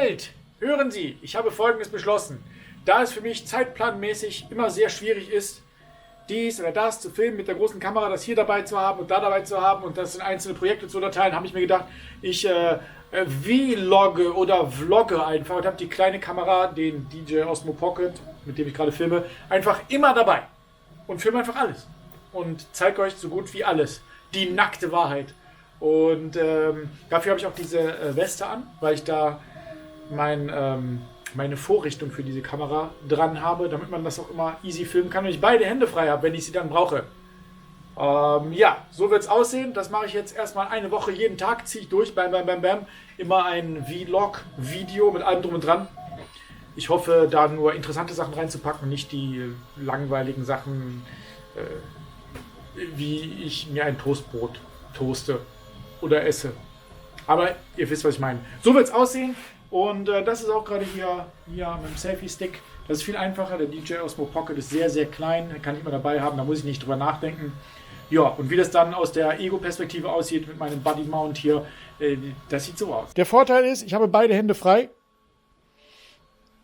Welt! Hören Sie, ich habe Folgendes beschlossen. Da es für mich zeitplanmäßig immer sehr schwierig ist, dies oder das zu filmen mit der großen Kamera, das hier dabei zu haben und da dabei zu haben und das in einzelne Projekte zu unterteilen, habe ich mir gedacht, ich vlogge oder vlogge einfach und habe die kleine Kamera, den DJ Osmo Pocket, mit dem ich gerade filme, einfach immer dabei und filme einfach alles und zeige euch so gut wie alles. Die nackte Wahrheit. Und dafür habe ich auch diese Weste an, weil ich da meine Vorrichtung für diese Kamera dran habe, damit man das auch immer easy filmen kann und ich beide Hände frei habe, wenn ich sie dann brauche. Ja, so wird es aussehen. Das mache ich jetzt erstmal eine Woche. Jeden Tag ziehe ich durch. Bam, bam, bam, bam. Immer ein Vlog-Video mit allem drum und dran. Ich hoffe, da nur interessante Sachen reinzupacken und nicht die langweiligen Sachen, wie ich mir ein Toastbrot toaste oder esse. Aber ihr wisst, was ich meine. So wird es aussehen. Und das ist auch gerade hier mit dem Selfie-Stick. Das ist viel einfacher. Der DJI Osmo Pocket ist sehr, sehr klein. Den kann ich immer dabei haben. Da muss ich nicht drüber nachdenken. Ja, und wie das dann aus der Ego-Perspektive aussieht mit meinem Buddy-Mount hier, das sieht so aus. Der Vorteil ist, ich habe beide Hände frei.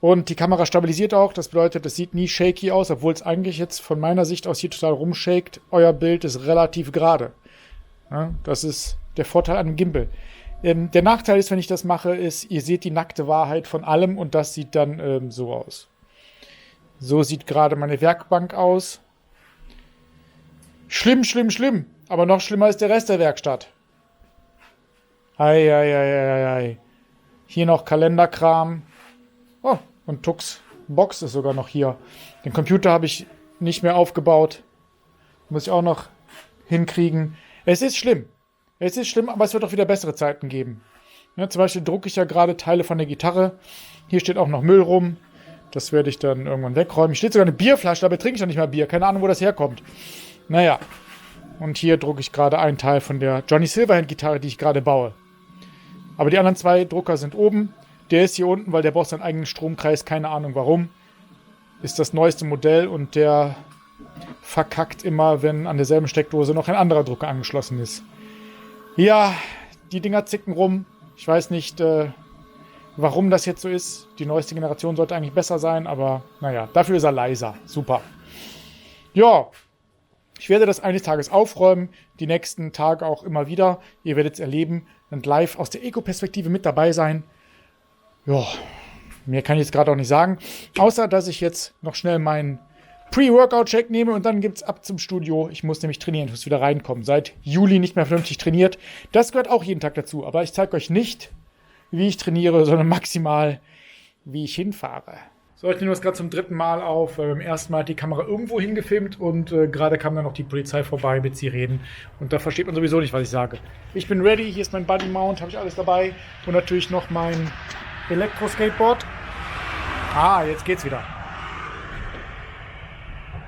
Und die Kamera stabilisiert auch. Das bedeutet, es sieht nie shaky aus, obwohl es eigentlich jetzt von meiner Sicht aus hier total rumshakt. Euer Bild ist relativ gerade. Ja, das ist der Vorteil an dem Gimbal. Der Nachteil ist, wenn ich das mache, ist, ihr seht die nackte Wahrheit von allem und das sieht dann so aus. So sieht gerade meine Werkbank aus. Schlimm, schlimm, schlimm. Aber noch schlimmer ist der Rest der Werkstatt. Ei. Hier noch Kalenderkram. Oh, und Tux Box ist sogar noch hier. Den Computer habe ich nicht mehr aufgebaut. Muss ich auch noch hinkriegen. Es ist schlimm. Es ist schlimm, aber es wird auch wieder bessere Zeiten geben. Ja, zum Beispiel drucke ich ja gerade Teile von der Gitarre. Hier steht auch noch Müll rum. Das werde ich dann irgendwann wegräumen. Hier steht sogar eine Bierflasche, dabei trinke ich noch nicht mal Bier. Keine Ahnung, wo das herkommt. Naja. Und hier drucke ich gerade einen Teil von der Johnny Silverhand-Gitarre, die ich gerade baue. Aber die anderen zwei Drucker sind oben. Der ist hier unten, weil der braucht seinen eigenen Stromkreis. Keine Ahnung warum. Ist das neueste Modell und der verkackt immer, wenn an derselben Steckdose noch ein anderer Drucker angeschlossen ist. Ja, die Dinger zicken rum. Ich weiß nicht, warum das jetzt so ist. Die neueste Generation sollte eigentlich besser sein, aber naja, dafür ist er leiser. Super. Ja, ich werde das eines Tages aufräumen, die nächsten Tage auch immer wieder. Ihr werdet es erleben und live aus der Ego-Perspektive mit dabei sein. Ja, mehr kann ich jetzt gerade auch nicht sagen. Außer, dass ich jetzt noch schnell meinen Pre-Workout-Check nehme und dann gibt's ab zum Studio. Ich muss nämlich trainieren, ich muss wieder reinkommen. Seit Juli nicht mehr vernünftig trainiert. Das gehört auch jeden Tag dazu. Aber ich zeige euch nicht, wie ich trainiere, sondern maximal, wie ich hinfahre. So, ich nehme das gerade zum 3. Mal auf, weil beim ersten Mal hat die Kamera irgendwo hingefilmt und gerade kam dann noch die Polizei vorbei mit Sirenen. Und da versteht man sowieso nicht, was ich sage. Ich bin ready, hier ist mein Buddy Mount, habe ich alles dabei. Und natürlich noch mein Elektro-Skateboard. Ah, jetzt geht's wieder.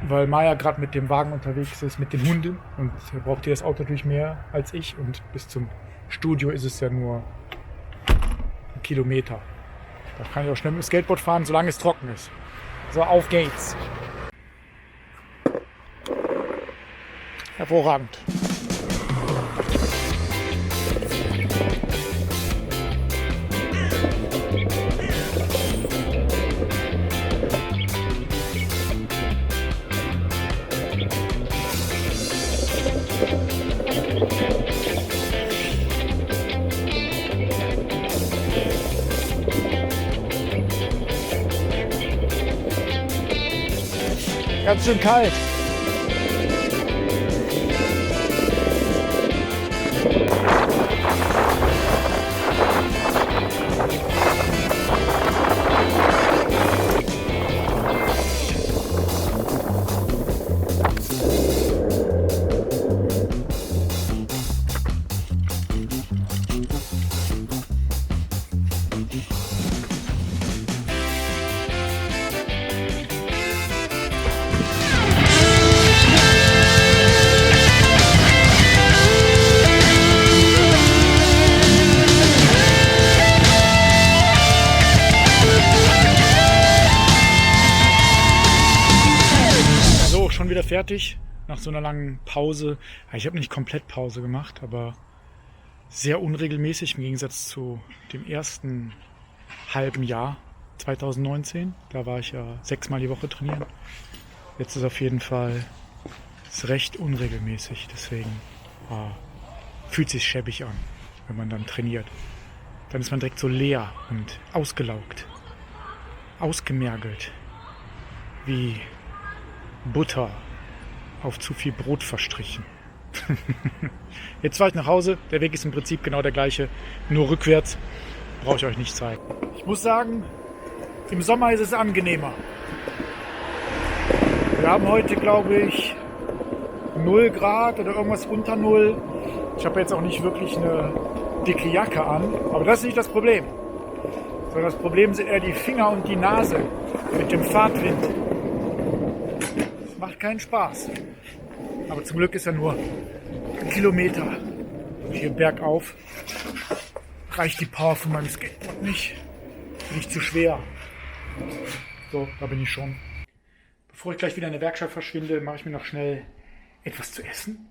Weil Maya gerade mit dem Wagen unterwegs ist, mit den Hunden. Und er braucht hier das Auto natürlich mehr als ich. Und bis zum Studio ist es ja nur 1 Kilometer. Da kann ich auch schnell mit dem Skateboard fahren, solange es trocken ist. So, auf geht's. Hervorragend. Ganz schön kalt. Wieder fertig nach so einer langen Pause. Ich habe nicht komplett Pause gemacht, aber sehr unregelmäßig im Gegensatz zu dem ersten halben Jahr, 2019. Da war ich ja 6-mal die Woche trainieren. Jetzt ist auf jeden Fall ist recht unregelmäßig, deswegen fühlt sich schäbig an, wenn man dann trainiert. Dann ist man direkt so leer und ausgelaugt, ausgemergelt, wie Butter auf zu viel Brot verstrichen. Jetzt fahre ich nach Hause, der Weg ist im Prinzip genau der gleiche, nur rückwärts, brauche ich euch nicht zeigen. Ich muss sagen, im Sommer ist es angenehmer. Wir haben heute, glaube ich, 0 Grad oder irgendwas unter 0. Ich habe jetzt auch nicht wirklich eine dicke Jacke an, aber das ist nicht das Problem. Sondern das Problem sind eher die Finger und die Nase mit dem Fahrtwind. Das macht keinen Spaß. Aber zum Glück ist er nur 1 Kilometer. Und hier bergauf reicht die Power von meinem Skateboard nicht zu schwer. So, da bin ich schon. Bevor ich gleich wieder in der Werkstatt verschwinde, mache ich mir noch schnell etwas zu essen.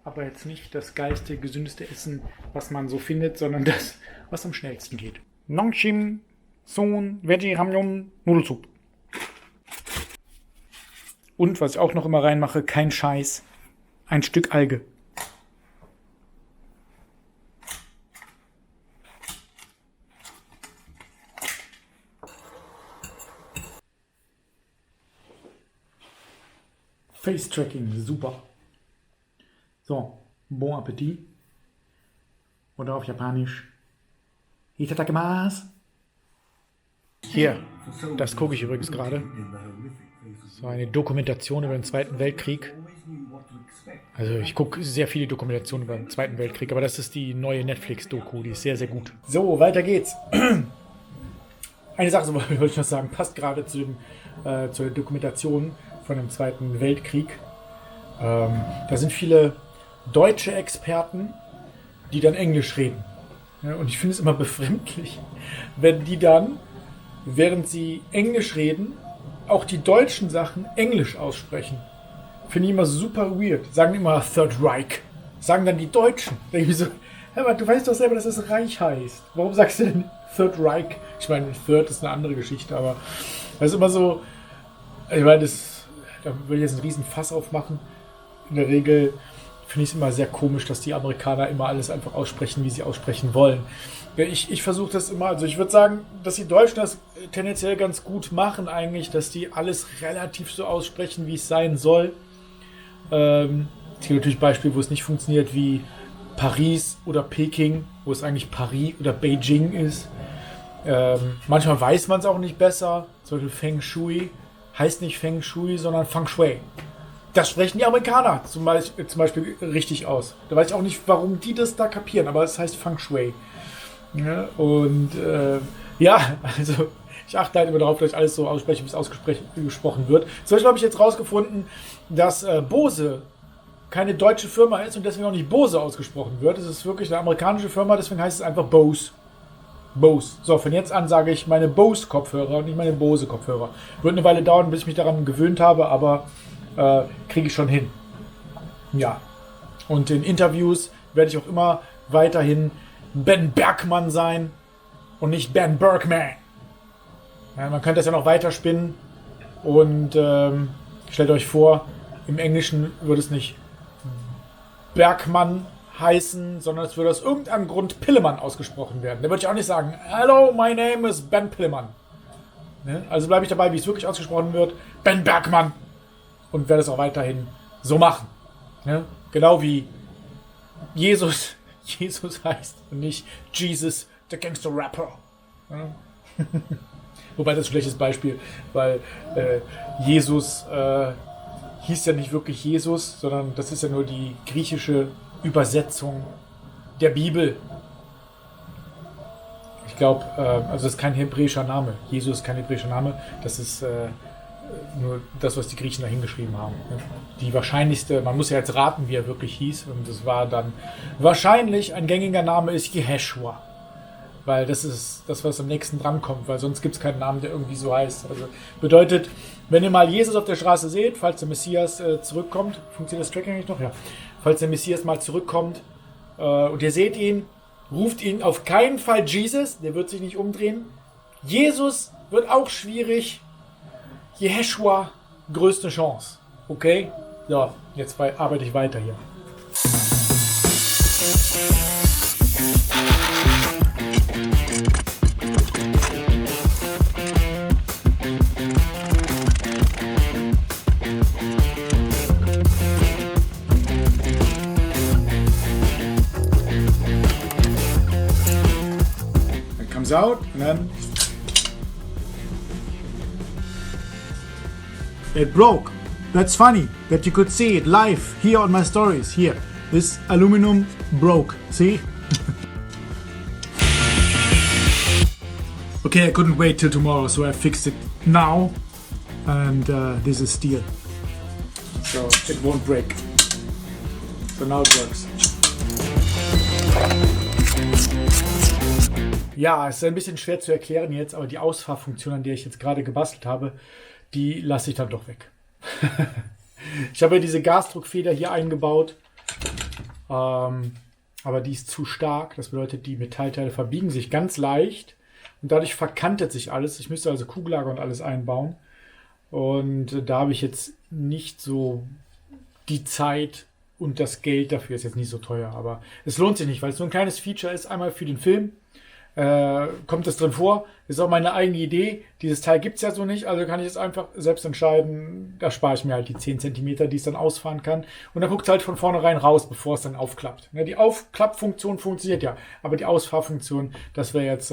Aber jetzt nicht das geilste, gesündeste Essen, was man so findet, sondern das, was am schnellsten geht. Nongshim Son Veggie Ramyeon Nudelsup. Und was ich auch noch immer reinmache, kein Scheiß, ein Stück Alge. Face Tracking, super. So, bon Appetit. Oder auf Japanisch. Itadakimasu. Hier, das gucke ich übrigens gerade. So eine Dokumentation über den Zweiten Weltkrieg. Also ich gucke sehr viele Dokumentationen über den Zweiten Weltkrieg, aber das ist die neue Netflix-Doku, die ist sehr, sehr gut. So, weiter geht's. Eine Sache wollte ich noch sagen, passt gerade zur Dokumentation von dem Zweiten Weltkrieg. Da sind viele deutsche Experten, die dann Englisch reden. Ja, und ich finde es immer befremdlich, wenn die dann, während sie Englisch reden, auch die deutschen Sachen Englisch aussprechen. Finde ich immer super weird. Sagen immer Third Reich. Sagen dann die Deutschen. Da denke ich mir so, aber du weißt doch selber, dass das Reich heißt. Warum sagst du denn Third Reich? Ich meine, Third ist eine andere Geschichte, aber das ist immer so, ich meine, da will ich jetzt einen riesen Fass aufmachen. In der Regel finde ich es immer sehr komisch, dass die Amerikaner immer alles einfach aussprechen, wie sie aussprechen wollen. Ich versuche das immer, also ich würde sagen, dass die Deutschen das tendenziell ganz gut machen eigentlich, dass die alles relativ so aussprechen, wie es sein soll. Es gibt natürlich Beispiele, wo es nicht funktioniert, wie Paris oder Peking, wo es eigentlich Paris oder Beijing ist. Manchmal weiß man es auch nicht besser. Zum Beispiel Feng Shui heißt nicht Feng Shui, sondern Feng Shui. Das sprechen die Amerikaner zum Beispiel richtig aus. Da weiß ich auch nicht, warum die das da kapieren, aber es heißt Feng Shui. Ja, und ja, also ich achte halt immer darauf, dass ich alles so ausspreche, wie es ausgesprochen wird. Zum Beispiel habe ich jetzt rausgefunden, dass Bose keine deutsche Firma ist und deswegen auch nicht Bose ausgesprochen wird. Es ist wirklich eine amerikanische Firma, deswegen heißt es einfach Bose. Bose. So, von jetzt an sage ich meine Bose-Kopfhörer und nicht meine Bose-Kopfhörer. Wird eine Weile dauern, bis ich mich daran gewöhnt habe, aber kriege ich schon hin. Ja. Und in Interviews werde ich auch immer weiterhin Ben Bergmann sein und nicht Ben Bergman. Ja, man könnte das ja noch weiterspinnen und stellt euch vor, im Englischen würde es nicht Bergmann heißen, sondern es würde aus irgendeinem Grund Pillemann ausgesprochen werden. Da würde ich auch nicht sagen, hello, my name is Ben Pillemann. Ne? Also bleibe ich dabei, wie es wirklich ausgesprochen wird, Ben Bergmann. Und werde es auch weiterhin so machen. Ne? Genau wie Jesus heißt und nicht Jesus, der Gangster-Rapper. Ne? Wobei das ist ein schlechtes Beispiel, weil Jesus hieß ja nicht wirklich Jesus, sondern das ist ja nur die griechische Übersetzung der Bibel. Ich glaube, also das ist kein hebräischer Name. Jesus ist kein hebräischer Name. Das ist nur das, was die Griechen da hingeschrieben haben. Die wahrscheinlichste, man muss ja jetzt raten, wie er wirklich hieß. Und das war dann wahrscheinlich ein gängiger Name ist Jeheshua. Weil das ist das, was am nächsten dran kommt. Weil sonst gibt es keinen Namen, der irgendwie so heißt. Also bedeutet, wenn ihr mal Jesus auf der Straße seht, falls der Messias zurückkommt, funktioniert das Tracking eigentlich noch? Ja. Falls der Messias mal zurückkommt und ihr seht ihn, ruft ihn auf keinen Fall Jesus, der wird sich nicht umdrehen, Jesus wird auch schwierig. Jeshua, größte Chance. Okay? So, jetzt arbeite ich weiter hier. It comes out and then it broke. That's funny that you could see it live here on my stories. Here, this aluminum broke. See? Okay, I couldn't wait till tomorrow, so I fixed it now. And this is steel, so it won't break. So now it works. Ja, es ist ein bisschen schwer zu erklären jetzt, aber die Ausfahrfunktion, an der ich jetzt gerade gebastelt habe, die lasse ich dann doch weg. Ich habe ja diese Gasdruckfeder hier eingebaut, aber die ist zu stark. Das bedeutet, die Metallteile verbiegen sich ganz leicht und dadurch verkantet sich alles. Ich müsste also Kugellager und alles einbauen. Und da habe ich jetzt nicht so die Zeit und das Geld dafür, ist jetzt nicht so teuer, aber es lohnt sich nicht, weil es so ein kleines Feature ist, einmal für den Film. Kommt es drin vor, ist auch meine eigene Idee. Dieses Teil gibt es ja so nicht, also kann ich es einfach selbst entscheiden. Da spare ich mir halt die 10 cm, die es dann ausfahren kann. Und dann guckt es halt von vornherein raus, bevor es dann aufklappt. Ja, die Aufklappfunktion funktioniert ja, aber die Ausfahrfunktion, das wäre jetzt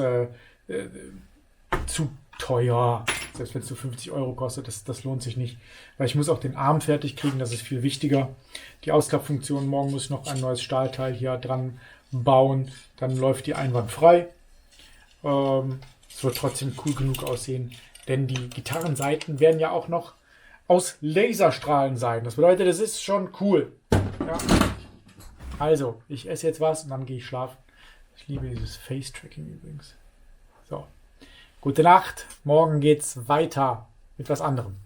zu teuer. Selbst wenn es so 50 € kostet, das lohnt sich nicht. Weil ich muss auch den Arm fertig kriegen, das ist viel wichtiger. Die Ausklappfunktion, morgen muss ich noch ein neues Stahlteil hier dran bauen. Dann läuft die einwandfrei. Es wird trotzdem cool genug aussehen, denn die Gitarrenseiten werden ja auch noch aus Laserstrahlen sein. Das bedeutet, es ist schon cool. Ja. Also, ich esse jetzt was und dann gehe ich schlafen. Ich liebe dieses Face-Tracking übrigens. So, gute Nacht. Morgen geht's weiter mit was anderem.